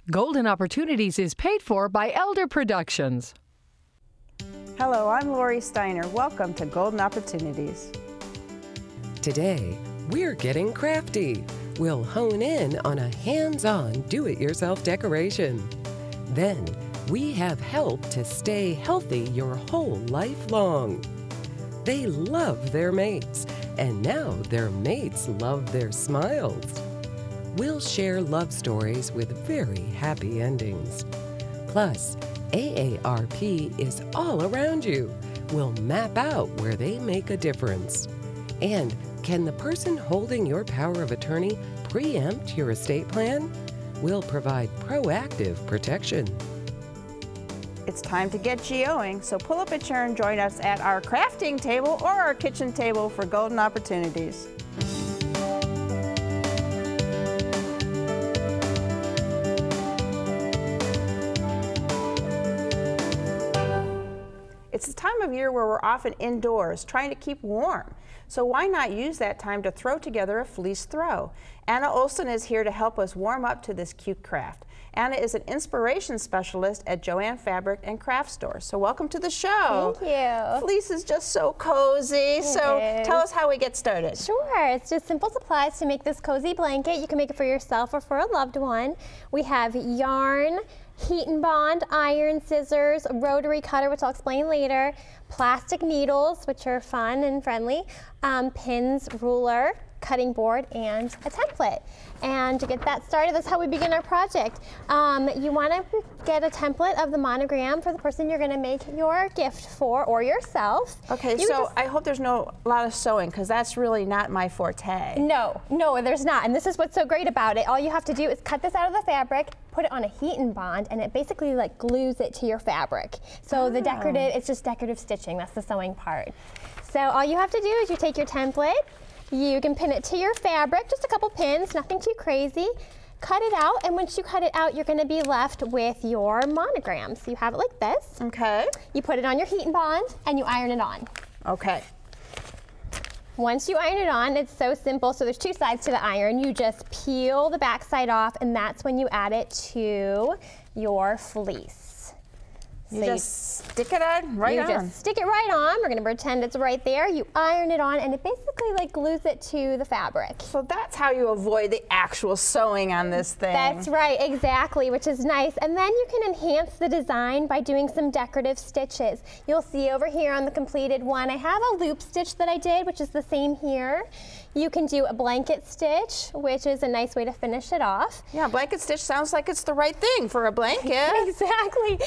Golden Opportunities is paid for by Elder Productions. Hello, I'm Lori Steiner. Welcome to Golden Opportunities. Today, we're getting crafty. We'll hone in on a hands-on do-it-yourself decoration. Then, we have help to stay healthy your whole life long. They love their mates, and now their mates love their smiles. We'll share love stories with very happy endings. Plus, AARP is all around you. We'll map out where they make a difference. And can the person holding your power of attorney preempt your estate plan? We'll provide proactive protection. It's time to get geoing, so pull up a chair and join us at our crafting table or our kitchen table for Golden Opportunities. It's the time of year where we're often indoors trying to keep warm. So why not use that time to throw together a fleece throw? Anna Olson is here to help us warm up to this cute craft. Anna is an inspiration specialist at Joann Fabric and Craft Store. So welcome to the show. Thank you. Fleece is just so cozy. So tell us how we get started. Sure, it's just simple supplies to make this cozy blanket. You can make it for yourself or for a loved one. We have yarn, heat and bond, iron, scissors, a rotary cutter, which I'll explain later, plastic needles, which are fun and friendly, pins, ruler, cutting board, and a template. And to get that started, that's how we begin our project. You want to get a template of the monogram for the person you're going to make your gift for, or yourself. Okay, so I hope there's no lot of sewing, because that's really not my forte. No, there's not. And this is what's so great about it. All you have to do is cut this out of the fabric, put it on a heat and bond, and it basically like glues it to your fabric. So the decorative, it's just decorative stitching. That's the sewing part. So all you have to do is you take your template, you can pin it to your fabric, just a couple pins, nothing too crazy. Cut it out, and once you cut it out, you're going to be left with your monogram. So you have it like this. Okay. You put it on your heat and bond, and you iron it on. Okay. Once you iron it on, it's so simple. So there's two sides to the iron. You just peel the back side off, and that's when you add it to your fleece. You just stick it on right on. You just stick it right on. We're going to pretend it's right there. You iron it on, and it basically like glues it to the fabric. So that's how you avoid the actual sewing on this thing. That's right, exactly, which is nice. And then you can enhance the design by doing some decorative stitches. You'll see over here on the completed one, I have a loop stitch that I did, which is the same here. You can do a blanket stitch, which is a nice way to finish it off. Yeah, blanket stitch sounds like it's the right thing for a blanket. Exactly,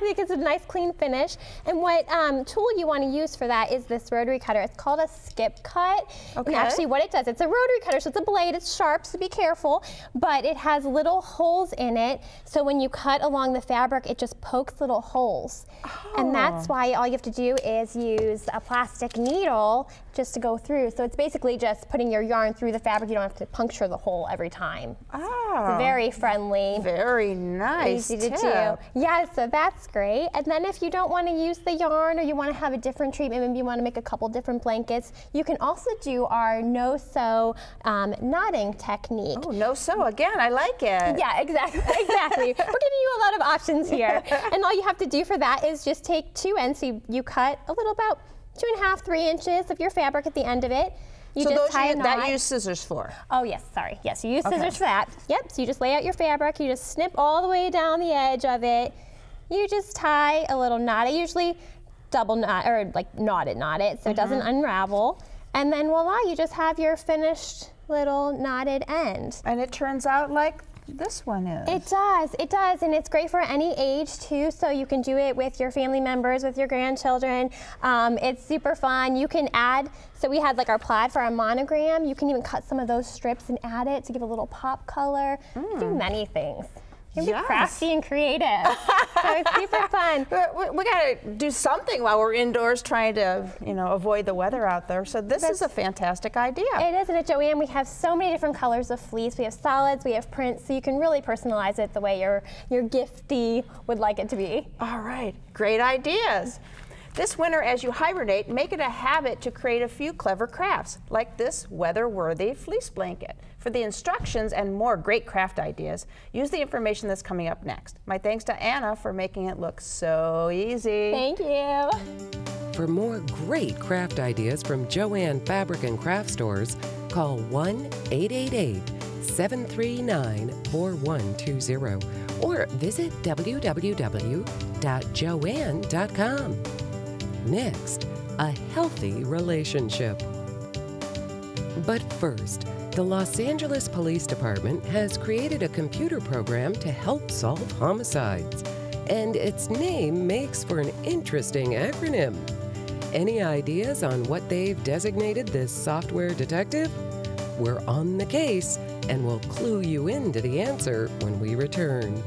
because it's a nice clean finish. And what tool you want to use for that is this rotary cutter. It's called a skip cut. Okay. And actually what it does, it's a rotary cutter, so it's a blade, it's sharp, so be careful, but it has little holes in it, so when you cut along the fabric, it just pokes little holes. Oh. And that's why all you have to do is use a plastic needle just to go through. So it's basically just putting your yarn through the fabric. You don't have to puncture the hole every time. Oh. It's very friendly. Very nice. Easy to do. Yeah, so that's great. And then if you don't want to use the yarn, or you want to have a different treatment, maybe you want to make a couple different blankets, you can also do our no-sew knotting technique. Oh, no-sew again, I like it. Yeah, exactly. We're giving you a lot of options here. And all you have to do for that is just take two ends. So you cut a little, about 2.5, 3 inches of your fabric at the end of it. You just tie a knot. That you use scissors for? Oh yes, sorry. Yes, you use scissors for that. Yep, so you just lay out your fabric, you just snip all the way down the edge of it. You just tie a little knot. I usually double knot, or like knot it so it doesn't unravel. And then voila, you just have your finished little knotted end. And it turns out like this one is. It does, and it's great for any age too, so you can do it with your family members, with your grandchildren. It's super fun. You can add, so we had like our plaid for our monogram. You can even cut some of those strips and add it to give a little pop color. You can do many things. You can be crafty and creative. So it's super fun. We got to do something while we're indoors trying to, avoid the weather out there. So this is a fantastic idea. It is, and at Joann we have so many different colors of fleece. We have solids, we have prints, so you can really personalize it the way your giftee would like it to be. All right, great ideas. This winter, as you hibernate, make it a habit to create a few clever crafts, like this weather-worthy fleece blanket. For the instructions and more great craft ideas, use the information that's coming up next. My thanks to Anna for making it look so easy. Thank you. For more great craft ideas from Joann Fabric and Craft Stores, call 1-888-739-4120 or visit www.joann.com. Next, a healthy relationship. But first, the Los Angeles Police Department has created a computer program to help solve homicides, and its name makes for an interesting acronym. Any ideas on what they've designated this software detective? We're on the case, and we'll clue you into the answer when we return.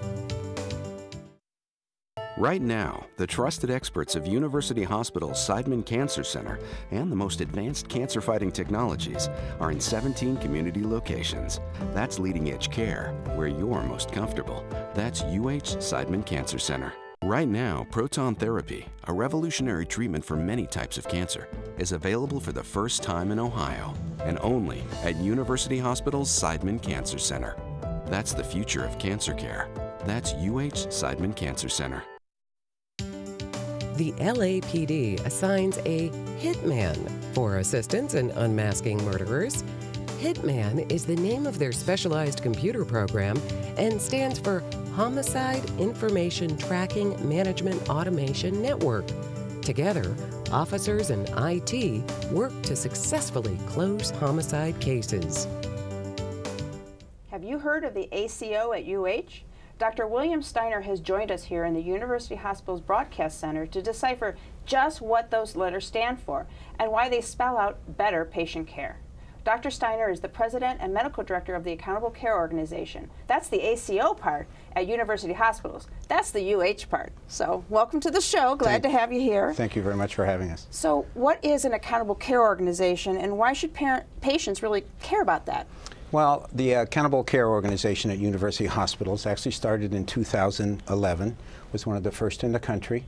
Right now, the trusted experts of University Hospital's Seidman Cancer Center and the most advanced cancer-fighting technologies are in 17 community locations. That's leading-edge care, where you're most comfortable. That's UH Seidman Cancer Center. Right now, proton therapy, a revolutionary treatment for many types of cancer, is available for the first time in Ohio, and only at University Hospital's Seidman Cancer Center. That's the future of cancer care. That's UH Seidman Cancer Center. The LAPD assigns a hitman for assistance in unmasking murderers. Hitman is the name of their specialized computer program and stands for Homicide Information Tracking Management Automation Network. Together, officers and IT work to successfully close homicide cases. Have you heard of the ACO at UH? Dr. William Steiner has joined us here in the University Hospital's Broadcast Center to decipher just what those letters stand for and why they spell out better patient care. Dr. Steiner is the president and medical director of the Accountable Care Organization. That's the ACO part at University Hospitals. That's the UH part. So welcome to the show. Glad to have you here. Thank you very much for having us. So what is an Accountable Care Organization, and why should patients really care about that? Well, the Accountable Care Organization at University Hospitals actually started in 2011, was one of the first in the country.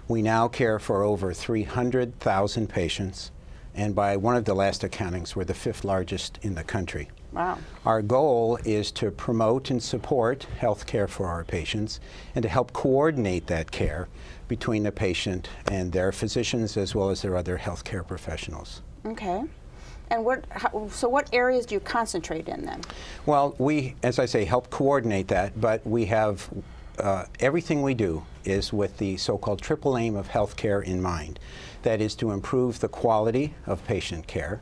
We now care for over 300,000 patients, and by one of the last accountings, we're the 5th largest in the country. Wow. Our goal is to promote and support health care for our patients and to help coordinate that care between the patient and their physicians as well as their other health care professionals. Okay. And so what areas do you concentrate in then? Well, we, as I say, help coordinate that, but we have everything we do is with the so-called triple aim of healthcare in mind. That is to improve the quality of patient care,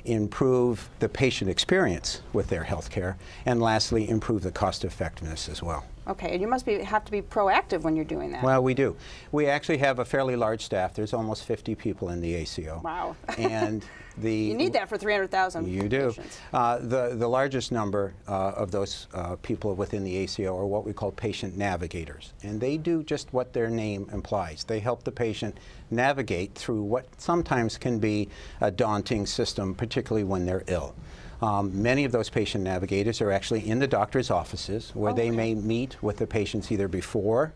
improve the patient experience with their health care, and lastly, improve the cost effectiveness as well. Okay, and you must have to be proactive when you're doing that. Well, we do. We actually have a fairly large staff. There's almost 50 people in the ACO. Wow. And you need that for 300,000 You do. patients. The largest number of those people within the ACO are what we call patient navigators. And they do just what their name implies. They help the patient navigate through what sometimes can be a daunting system, particularly when they're ill. Many of those patient navigators are actually in the doctor's offices where they may meet with the patients either before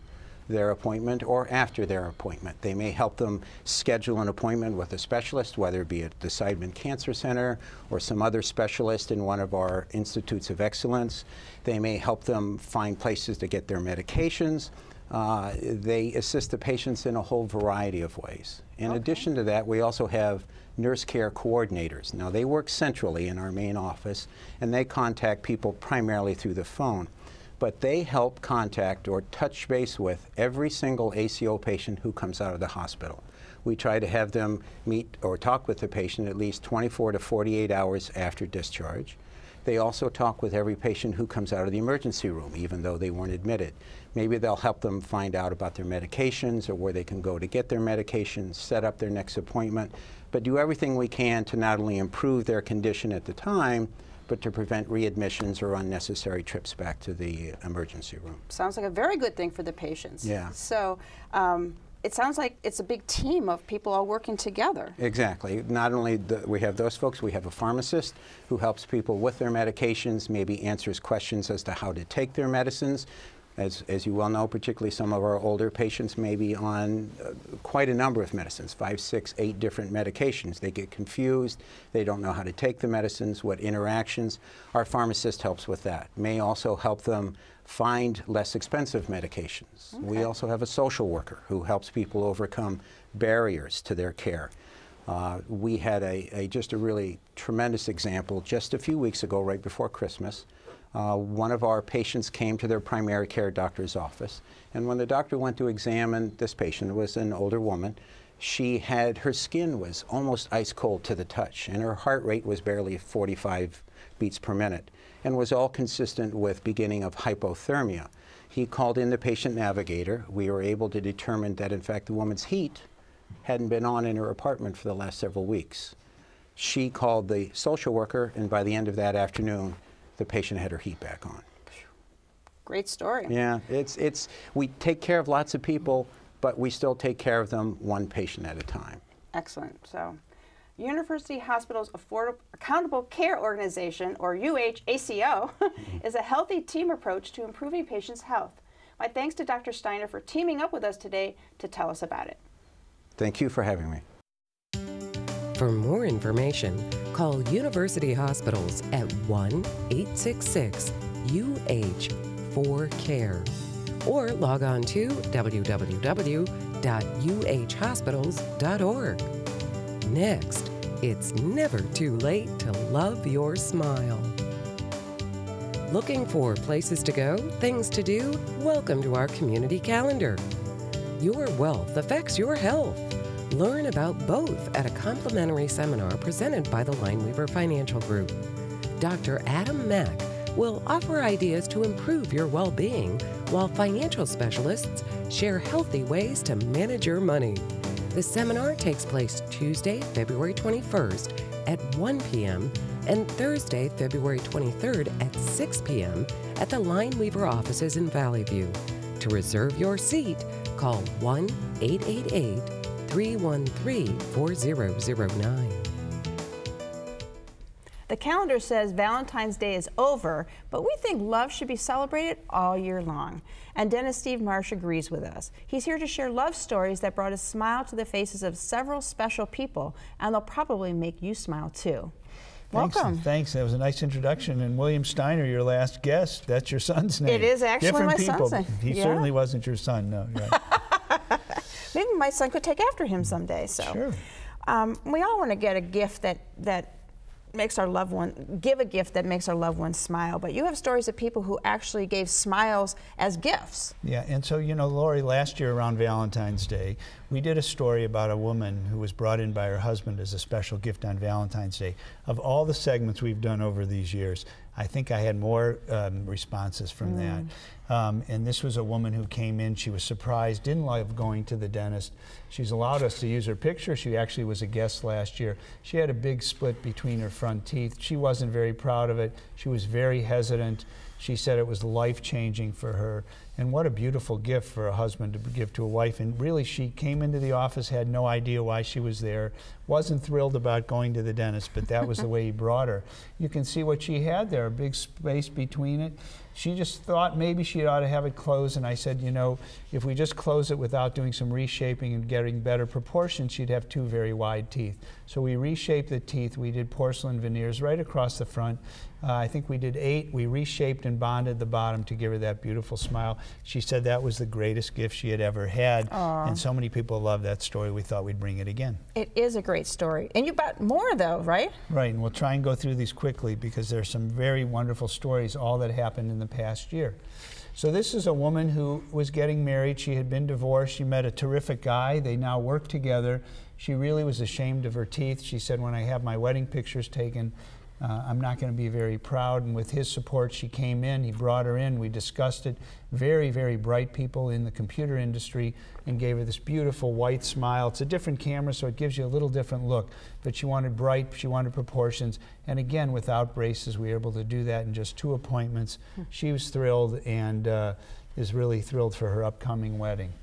their appointment or after their appointment. They may help them schedule an appointment with a specialist, whether it be at the Seidman Cancer Center or some other specialist in one of our Institutes of Excellence. They may help them find places to get their medications. They assist the patients in a whole variety of ways. In addition to that, we also have nurse care coordinators. Now, they work centrally in our main office, and they contact people primarily through the phone. But they help contact or touch base with every single ACO patient who comes out of the hospital. We try to have them meet or talk with the patient at least 24 to 48 hours after discharge. They also talk with every patient who comes out of the emergency room, even though they weren't admitted. Maybe they'll help them find out about their medications or where they can go to get their medications, set up their next appointment, but do everything we can to not only improve their condition at the time, but to prevent readmissions or unnecessary trips back to the emergency room. Sounds like a very good thing for the patients. Yeah. So it sounds like it's a big team of people all working together. Exactly. Not only do we have those folks, we have a pharmacist who helps people with their medications, maybe answers questions as to how to take their medicines. As you well know, particularly some of our older patients may be on quite a number of medicines, 5, 6, 8 different medications. They get confused. They don't know how to take the medicines, what interactions. Our pharmacist helps with that. May also help them find less expensive medications. Okay. We also have a social worker who helps people overcome barriers to their care. We had just a really tremendous example just a few weeks ago, right before Christmas. One of our patients came to their primary care doctor's office, and when the doctor went to examine this patient, it was an older woman, her skin was almost ice cold to the touch, and her heart rate was barely 45 beats per minute, and was all consistent with beginning of hypothermia. He called in the patient navigator. We were able to determine that, in fact, the woman's heat hadn't been on in her apartment for the last several weeks. She called the social worker, and by the end of that afternoon, the patient had her heat back on. Great story. Yeah, we take care of lots of people, but we still take care of them one patient at a time. Excellent. So, University Hospitals Accountable Care Organization, or UHACO, is a healthy team approach to improving patients' health. My thanks to Dr. Steiner for teaming up with us today to tell us about it. Thank you for having me. For more information, call University Hospitals at 1-866-UH-4CARE or log on to www.uhhospitals.org. Next, it's never too late to love your smile. Looking for places to go, things to do? Welcome to our community calendar. Your wealth affects your health. Learn about both at a complimentary seminar presented by the Lineweaver Financial Group. Dr. Adam Mack will offer ideas to improve your well-being while financial specialists share healthy ways to manage your money. The seminar takes place Tuesday, February 21st at 1 p.m. and Thursday, February 23rd at 6 p.m. at the Lineweaver offices in Valley View. To reserve your seat, call 1-888-313-4009. The calendar says Valentine's Day is over, but we think love should be celebrated all year long. And dentist Steve Marsh agrees with us. He's here to share love stories that brought a smile to the faces of several special people, and they'll probably make you smile too. Welcome. Thanks. That was a nice introduction. And William Steiner, your last guest, that's your son's name. It is actually Different my people. son's name. He certainly wasn't your son, no. Right. Maybe my son could take after him someday. So, sure. We all want to get a gift that makes our loved one, give a gift that makes our loved one smile, but you have stories of people who actually gave smiles as gifts. Yeah, and so, you know, Lori, last year around Valentine's Day, we did a story about a woman who was brought in by her husband as a special gift on Valentine's Day. Of all the segments we've done over these years, I think I had more responses from that. And this was a woman who came in, she was surprised, didn't love going to the dentist. She's allowed us to use her picture. She actually was a guest last year. She had a big split between her front teeth. She wasn't very proud of it. She was very hesitant. She said it was life-changing for her. And what a beautiful gift for a husband to give to a wife. And really, she came into the office, had no idea why she was there, wasn't thrilled about going to the dentist, but that was the way he brought her. You can see what she had there, a big space between it. She just thought maybe she ought to have it closed, and I said, you know, if we just close it without doing some reshaping and getting better proportions, she'd have two very wide teeth. So we reshaped the teeth. We did porcelain veneers right across the front. I think we did 8. We reshaped and bonded the bottom to give her that beautiful smile. She said that was the greatest gift she had ever had. Aww. And so many people love that story, we thought we'd bring it again. It is a great story. And you've got more, though, right? Right, and we'll try and go through these quickly because there's some very wonderful stories, all that happened in the past year. So this is a woman who was getting married. She had been divorced. She met a terrific guy. They now work together. She really was ashamed of her teeth. She said, when I have my wedding pictures taken, I'm not going to be very proud. And with his support, she came in. He brought her in. We discussed it. Very, very bright people in the computer industry, and gave her this beautiful white smile. It's a different camera, so it gives you a little different look. But she wanted bright, she wanted proportions. And again, without braces, we were able to do that in just 2 appointments. She was thrilled and is really thrilled for her upcoming wedding.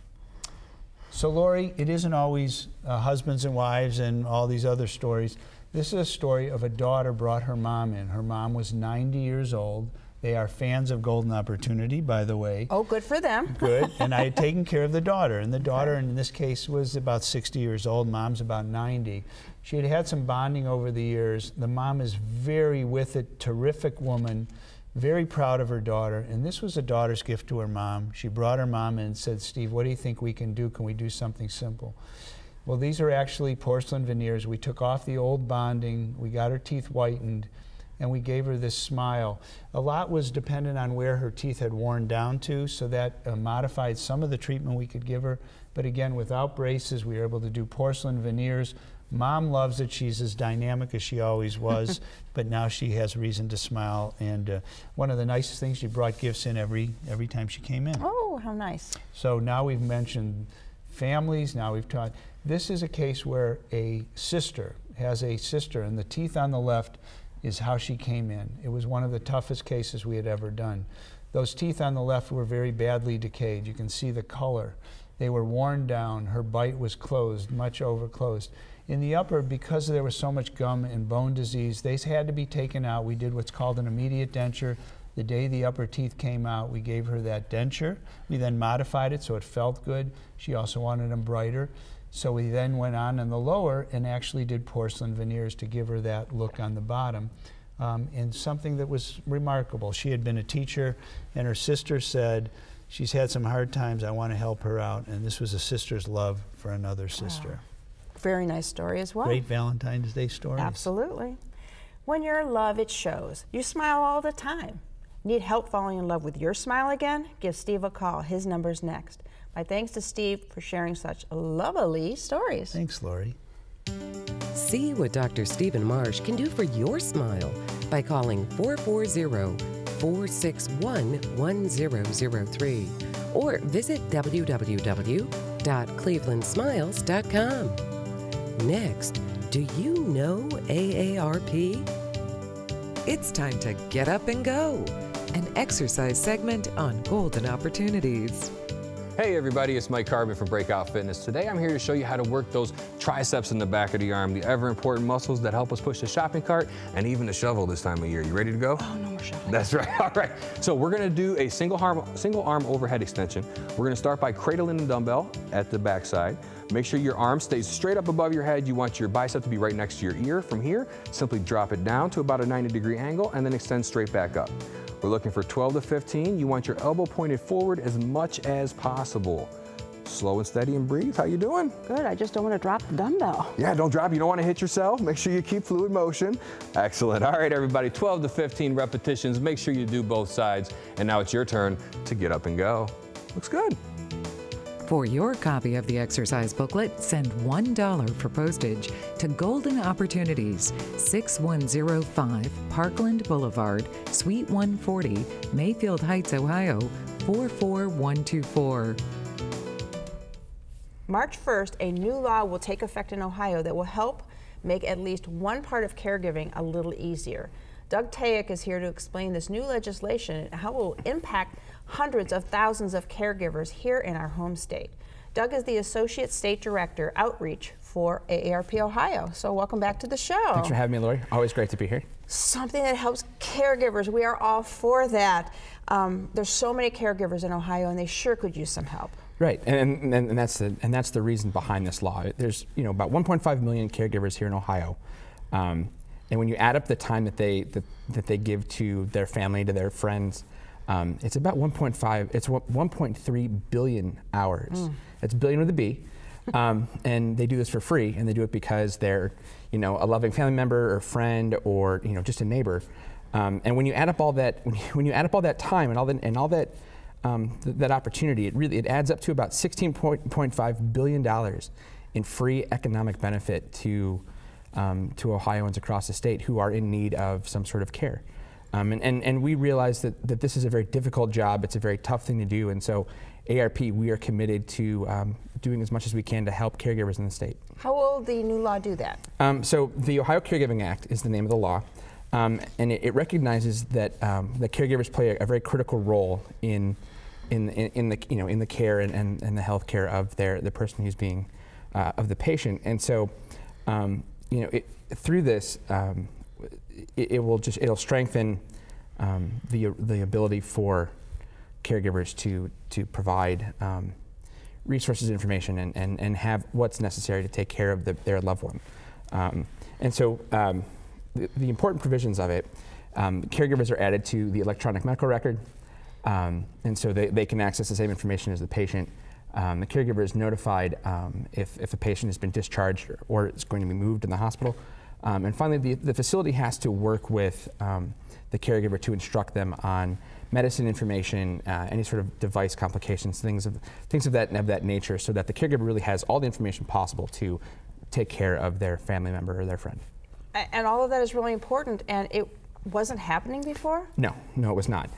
So Lori, it isn't always husbands and wives and all these other stories. This is a story of a daughter brought her mom in. Her mom was 90 years old. They are fans of Golden Opportunity, by the way. Oh, good for them. Good. And I had taken care of the daughter. And the daughter, in this case, was about 60 years old. Mom's about 90. She had had some bonding over the years. The mom is very with it, terrific woman, very proud of her daughter. And this was a daughter's gift to her mom. She brought her mom in and said, Steve, what do you think we can do? Can we do something simple? Well, these are actually porcelain veneers. We took off the old bonding. We got her teeth whitened. And we gave her this smile. A lot was dependent on where her teeth had worn down to, so that modified some of the treatment we could give her. But again, without braces, we were able to do porcelain veneers. Mom loves it. She's as dynamic as she always was, but now she has reason to smile. And one of the nicest things, she brought gifts in every time she came in. Oh, how nice. So now we've mentioned families, now we've taught. This is a case where a sister has a sister, and the teeth on the left is how she came in. It was one of the toughest cases we had ever done. Those teeth on the left were very badly decayed. You can see the color. They were worn down. Her bite was closed, much overclosed. In the upper, because there was so much gum and bone disease, they had to be taken out. We did what's called an immediate denture. The day the upper teeth came out, we gave her that denture. We then modified it so it felt good. She also wanted them brighter. So we then went on in the lower and actually did porcelain veneers to give her that look on the bottom. And something that was remarkable. She had been a teacher, and her sister said, she's had some hard times, I want to help her out. And this was a sister's love for another sister. Wow. Very nice story as well. Great Valentine's Day story. Absolutely. When you're in love, it shows. You smile all the time. Need help falling in love with your smile again? Give Steve a call. His number's next. My thanks to Steve for sharing such lovely stories. Thanks, Lori. See what Dr. Stephen Marsh can do for your smile by calling 440-461-1003 or visit www.clevelandsmiles.com. Next, do you know AARP? It's time to get up and go, an exercise segment on Golden Opportunities. Hey everybody, it's Mike Carbon from Breakout Fitness. Today I'm here to show you how to work those triceps in the back of the arm, the ever important muscles that help us push the shopping cart and even the shovel this time of year. You ready to go? Oh, no more shoveling. That's right, all right. So we're gonna do a single arm overhead extension. We're gonna start by cradling the dumbbell at the back side. Make sure your arm stays straight up above your head. You want your bicep to be right next to your ear. From here, simply drop it down to about a 90-degree angle and then extend straight back up. We're looking for 12 to 15. You want your elbow pointed forward as much as possible. Slow and steady and breathe. How you doing? Good, I just don't want to drop the dumbbell. Yeah, don't drop. You don't want to hit yourself. Make sure you keep fluid motion. Excellent. All right, everybody, 12 to 15 repetitions. Make sure you do both sides. And now it's your turn to get up and go. Looks good. For your copy of the exercise booklet, send $1 for postage to Golden Opportunities, 6105 Parkland Boulevard, Suite 140, Mayfield Heights, Ohio, 44124. March 1st, a new law will take effect in Ohio that will help make at least one part of caregiving a little easier. Doug Tayek is here to explain this new legislation and how it will impact hundreds of thousands of caregivers here in our home state. Doug is the Associate State Director, Outreach for AARP Ohio. So welcome back to the show. Thanks for having me, Lori. Always great to be here. Something that helps caregivers. We are all for that. There's so many caregivers in Ohio, and they sure could use some help. Right, and that's the reason behind this law. There's about 1.5 million caregivers here in Ohio. And when you add up the time that they give to their family, to their friends, it's about 1.3 billion hours. It's billion with a B. And they do this for free, and they do it because they're, a loving family member or friend or just a neighbor. And when you add up all that, when you add up all that time and all that that opportunity, it adds up to about $16.5 billion in free economic benefit to Ohioans across the state who are in need of some sort of care. And we realize that this is a very difficult job. It's a very tough thing to do. And so AARP, we are committed to doing as much as we can to help caregivers in the state. How will the new law do that? So the Ohio Caregiving Act is the name of the law. And it recognizes that caregivers play a very critical role in the care and the health care of the person who's being of the patient. And so through this, it'll strengthen the ability for caregivers to provide resources, information, and have what's necessary to take care of their loved one. And so the important provisions of it, caregivers are added to the electronic medical record, and so they can access the same information as the patient. The caregiver is notified if a patient has been discharged or is going to be moved in the hospital. And finally, the facility has to work with the caregiver to instruct them on medicine information, any sort of device complications, things of that nature, so that the caregiver really has all the information possible to take care of their family member or their friend. And all of that is really important, and it wasn't happening before? No, it was not.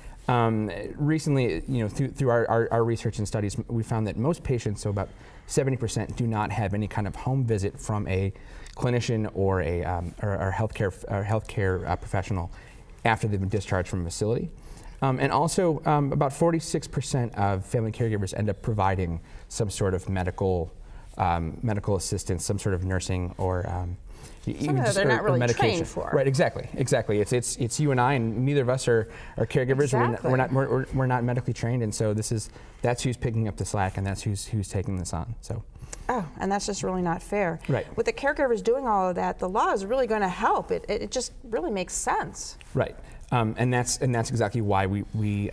Recently, through our research and studies, we found that most patients, so about 70%, do not have any kind of home visit from a clinician or a healthcare professional after they've been discharged from a facility. And also, about 46% of family caregivers end up providing some sort of medical assistance, some sort of nursing or they're not really trained for. Right, exactly. It's you and I, and neither of us are caregivers. Exactly. We're not medically trained, and so that's who's picking up the slack, and that's who's taking this on. So. Oh, and that's just really not fair. Right. With the caregivers doing all of that, the law is really going to help. It just really makes sense. Right, and that's exactly why we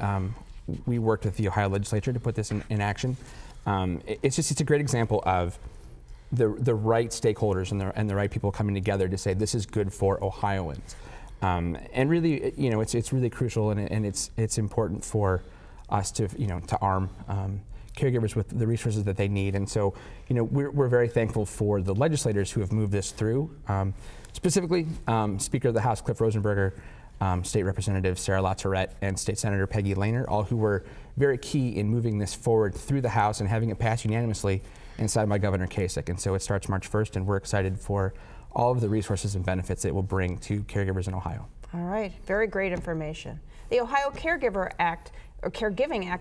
worked with the Ohio legislature to put this in action. It's a great example of the right stakeholders and the right people coming together to say this is good for Ohioans, and really, it's really crucial, and it's important for us to arm caregivers with the resources that they need. And so, we're very thankful for the legislators who have moved this through, specifically Speaker of the House Cliff Rosenberger, State Representative Sarah LaTourette, and State Senator Peggy Lehner, all who were very key in moving this forward through the House and having it pass unanimously and signed by Governor Kasich. And so it starts March 1st, and we're excited for all of the resources and benefits it will bring to caregivers in Ohio. All right, very great information. The Ohio Caregiving Act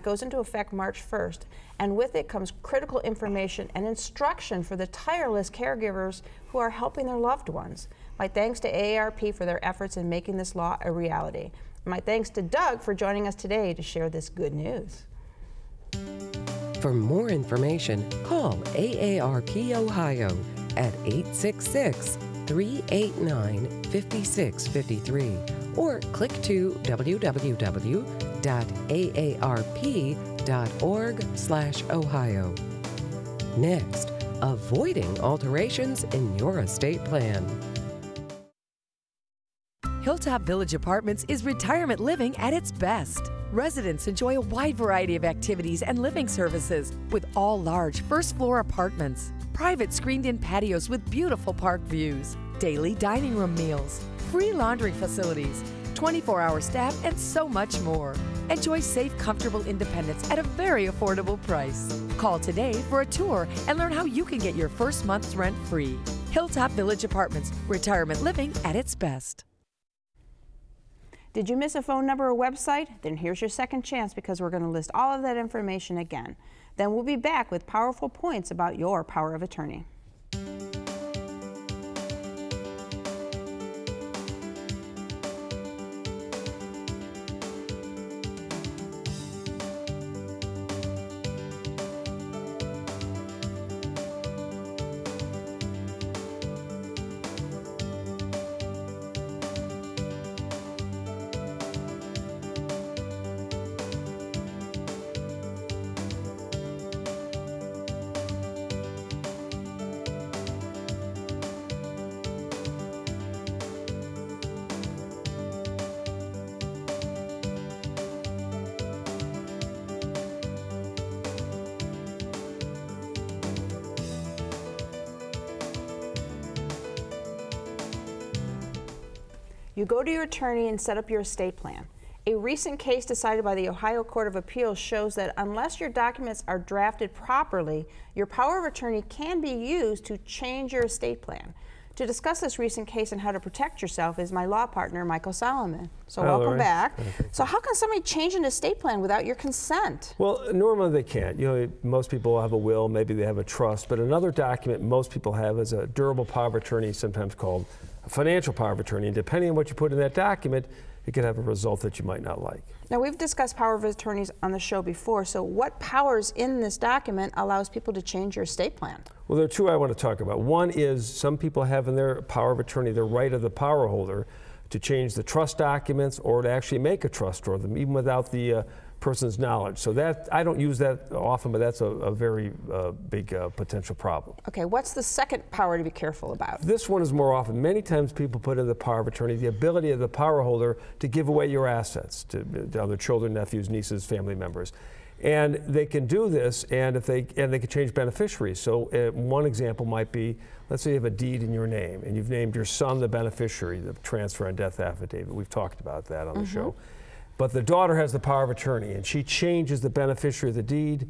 goes into effect March 1st, and with it comes critical information and instruction for the tireless caregivers who are helping their loved ones. My thanks to AARP for their efforts in making this law a reality. My thanks to Doug for joining us today to share this good news. For more information, call AARP Ohio at 866-389-5653 or click to www.aarp.org/Ohio. Next, avoiding alterations in your estate plan. Hilltop Village Apartments is retirement living at its best. Residents enjoy a wide variety of activities and living services with all large first-floor apartments, private screened-in patios with beautiful park views, daily dining room meals, free laundry facilities, 24-hour staff, and so much more. Enjoy safe, comfortable independence at a very affordable price. Call today for a tour and learn how you can get your first month's rent free. Hilltop Village Apartments, retirement living at its best. Did you miss a phone number or website? Then here's your second chance, because we're going to list all of that information again. Then we'll be back with powerful points about your power of attorney. You go to your attorney and set up your estate plan. A recent case decided by the Ohio Court of Appeals shows that unless your documents are drafted properly, your power of attorney can be used to change your estate plan. To discuss this recent case and how to protect yourself is my law partner, Michael Solomon. So welcome back. So how can somebody change an estate plan without your consent? Well, normally they can't. Most people have a will, maybe they have a trust, but another document most people have is a durable power of attorney, sometimes called a financial power of attorney. And depending on what you put in that document, it could have a result that you might not like. Now, we've discussed power of attorneys on the show before, so what powers in this document allows people to change your estate plan? Well, there are two I want to talk about. One is some people have in their power of attorney the right of the power holder to change the trust documents or to actually make a trust for them, even without the person's knowledge. So that, I don't use that often, but that's a very big potential problem. Okay, what's the second power to be careful about? This one is more often. Many times people put in the power of attorney the ability of the power holder to give away your assets to other children, nephews, nieces, family members. And they can do this, and they can change beneficiaries. So one example might be, let's say you have a deed in your name, and you've named your son the beneficiary, the transfer and death affidavit. We've talked about that on the show. But the daughter has the power of attorney, and she changes the beneficiary of the deed.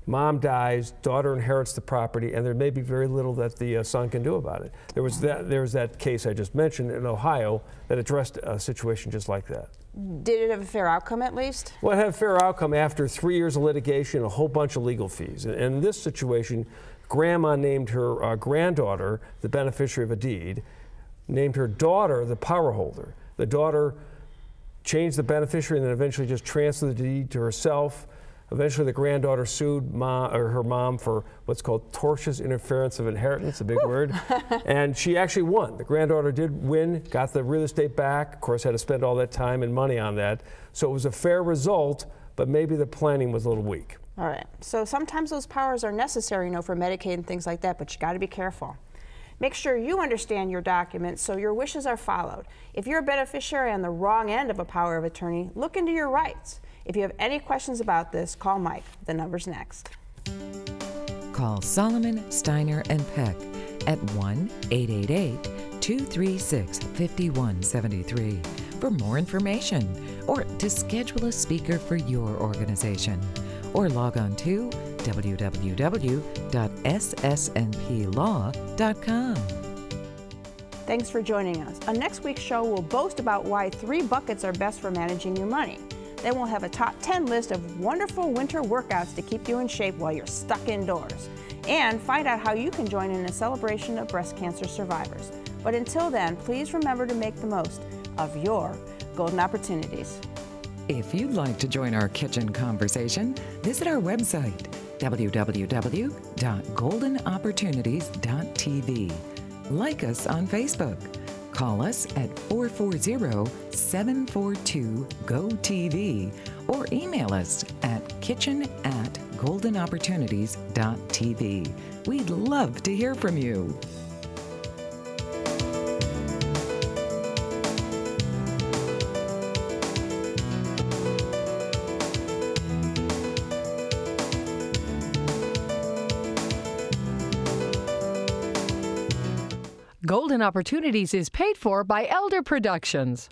Mom dies, daughter inherits the property, and there may be very little that the son can do about it. There's that case I just mentioned in Ohio that addressed a situation just like that. Did it have a fair outcome at least? Well, it had a fair outcome after 3 years of litigation, a whole bunch of legal fees. And in this situation, grandma named her granddaughter the beneficiary of a deed, named her daughter the power holder. The daughter changed the beneficiary and then eventually just transferred the deed to herself. Eventually, the granddaughter sued her mom for what's called tortious interference of inheritance, a big word, and she actually won. The granddaughter did win, got the real estate back, of course had to spend all that time and money on that. So it was a fair result, but maybe the planning was a little weak. All right, so sometimes those powers are necessary, you know, for Medicaid and things like that, but you got to be careful. Make sure you understand your documents so your wishes are followed. If you're a beneficiary on the wrong end of a power of attorney, look into your rights. If you have any questions about this, call Mike. The number's next. Call Solomon, Steiner, and Peck at 1-888-236-5173 for more information or to schedule a speaker for your organization. Or log on to www.ssnplaw.com. Thanks for joining us. On next week's show, we'll boast about why 3 buckets are best for managing your money. Then we'll have a top 10 list of wonderful winter workouts to keep you in shape while you're stuck indoors. And find out how you can join in a celebration of breast cancer survivors. But until then, please remember to make the most of your golden opportunities. If you'd like to join our kitchen conversation, visit our website, www.goldenopportunities.tv. Like us on Facebook. Call us at 440-742-GO-TV or email us at kitchen@goldenopportunities.tv. We'd love to hear from you. Golden Opportunities is paid for by Elder Productions.